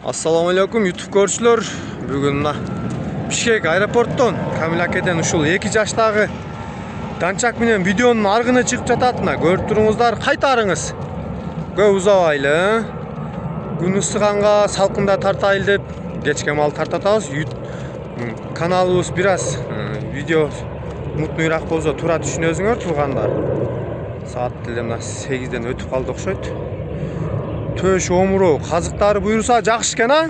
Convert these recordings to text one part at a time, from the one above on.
Assalamu alaikum YouTube көршілер. Бүгін Бишкек аэропорттон Камил акеден ушул 2 жаштагы данчак менен видеонун аргыны чыгып жататына көрүп туруңуздар. Кайтарыңыз. Көп узабайлы. Күн ысыганга салкында тартайлы деп кечке мал тартатабыз. Каналыбыз бир аз видео мутнуйраак болсо туура түшүнөсүңөр туугандар. Саат деле 8ден өтүп калды окшойт. Төш омуру казыктары буйруса жакшы экен, а?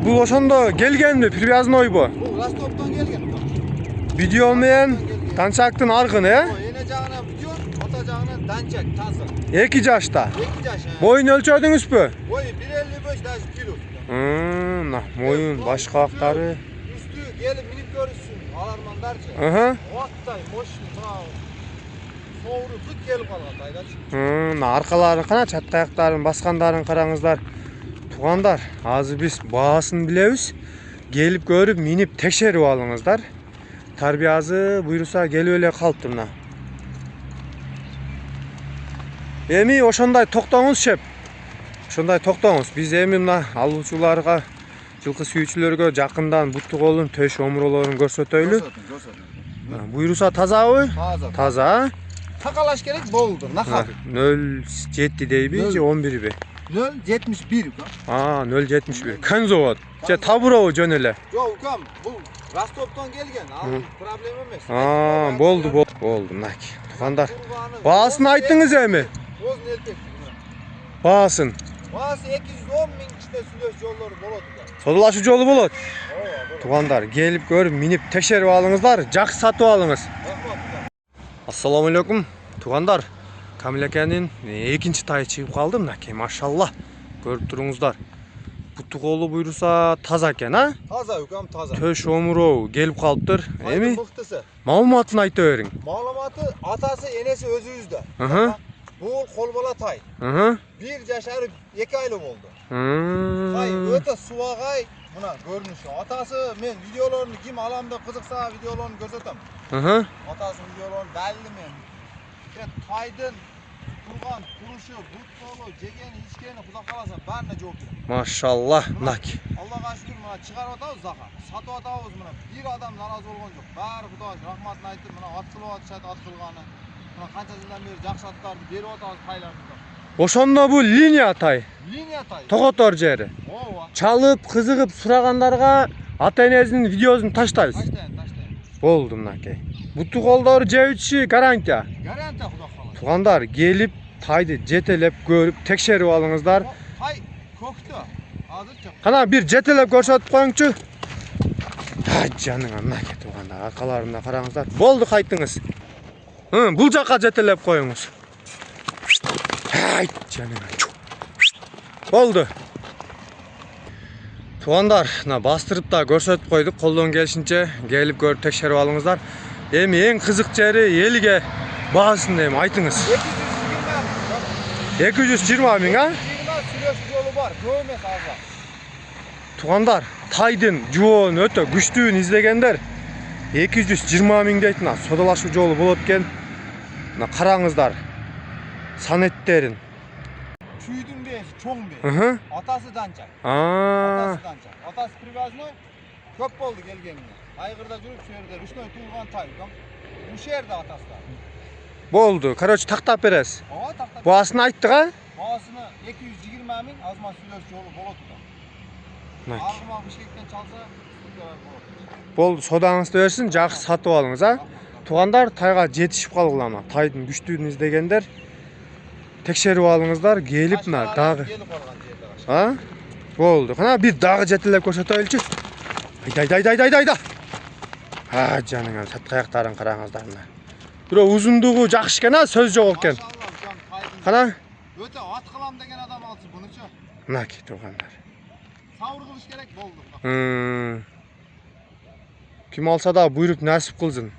Бул ошондо келгенби, привязнойбу? Бул Ростовдон келген. Видео менен данчактын аргын, Эне жагына видео, ота жагына данчак тазы. 2 жашта. 2 жаш. Боюн өлчөдүңүзбү? Бою 1.55 даже кило. Моюн башка актары. Үстү келип минип көрүшсүн, алармандарчы. Оттай, мощный, соору бүт келип калган тайдачы. Аркаларын кана, чатка аяктарын баскандарын караңыздар. Туугандар, азыр биз баасын билебиз. Келип көрүп, минип текшерип алыңыздар. Тарбиязы буйруса келип эле калыптыр мына. Эми ошондой токтоңуз, шеп. Ошондой токтоңуз. Биз эми мына алуучуларга, жылкы сүйүүчүлөргө жакындан бутту колун, төш омуролорун көрсөтөйлү. Буйруса тазабы? Таза. Такалаш керек болду, нахат. 07 дейби, же 11би? 0.71. 0.71. Көн завод. Же табуробу жөн эле? Жок, укам, бул Ростовдон келген, ал проблема эмес. Болду, мынакей. Туугандар, баасын айттыңыз эми? Озун элпек. Баасын. Баасы 210 миң кишине сүйлөш жолдору болот. Содулашуу жолу болот. Туугандар, келип көрүп, минип текшерип алыңыздар, жакшы сатып алыңыз. Ассаламу алейкум. Туугандар, Камил акенин 2-чи тайы чыгып калды, мынакей, машалла. Көрүп туруңуздар. Бутту колу буйруса таза экен, а? Таза, укам, таза. Төш омуру келип калыптыр. Эми мыктысы. маалыматын айта бериң. Маалыматы атасы, энеси өзүбүздө. Бул кол бала тай. 1 жашар 2 айлы болду. Тай өтө субагай, мына көрүнүшү. Атасы, мен видеолорун ким алам деп кызыкса видеолорун көрсөтөм. Атасы видеолорун далил мен. Тайдын турган турушу, бут колу, жегени, ичкени Кудай кааласа баарына жооп берем. Машалла, мынакей. Аллага шүкүр, мына чыгарып атабыз зака. Сатып атабыз мына. Бир адам наразы болгон жок. Баары Кудай рахматын айтып, мына ат кылып атышат, ат кылганы. Мына канча жылдан бери жакшы аттарды берип атабыз тайларды. Ошондо бул линия тай. Линия тай. Тоготор жери. Ооба. Чалып, кызыгып сурагандарга ата-энесинин видеосун таштайбыз. Таштайм. Болду мынакей. Бутту колдору жебичи гарантия. Гарантия Кудай кааласа. Туугандар, келип тайды жетелеп көрүп, текшерип алыңыздар. Тай көктө. Азырчы. Кана бир жетелеп көрсөтүп коюңчу. Жаныңа мынакей туугандар, аркаларына караңыздар. Болду, кайттыңыз. Бул жака жетелеп коюңуз. Жаныңа. Болду. Туугандар, мына бастырып да көрсөтүп койдук, колдон келишинче келип көрүп текшерип алыңыздар. Эми эң кызык жери элге баасын эми айтыңыз. 220 миң, а? 20 сүйлөш жолу бар, көп эмес азыр. Туугандар, тайдын жоон өтө күчтүүн издегендер 220 миң дейт, мына содалашуу жолу болот экен. Мына караңыздар. Санеттерин. Чүйдүн бээси чоң бээ. Атасы данчак. Атасы привязной. Көп болду келгенине. Айгырда жүрүп, şu жерде ручной туулган тай. Ушул жерде атасы да. Болду, короче, тактап бересиз. Ооба, тактап. Баасын айттык, а? Баасыны 220 миң, азма сүйлөш жолу болот да. Аргыма Бишкектен чалса, болот. Болду, содаңызды берсин, жакшы сатып алыңыз, а? Туугандар, тайга жетишип калгыла, тайдын күчтүүн издегендер. Текшерип алыңыздар, келип мына дагы. Болду. Кана бир дагы жетелеп көрсөтөйлүчү. Айда. Жаныңа, чатка аяктарын караңыздар мына. Бирок узундугу жакшы экен, а? Сөз жок экен. Кана? Өтө ат кылам деген адам алсы бунучу. Мынакей туугандар. Сабыр кылыш керек болду. Ким алса да буйруп насип кылсын.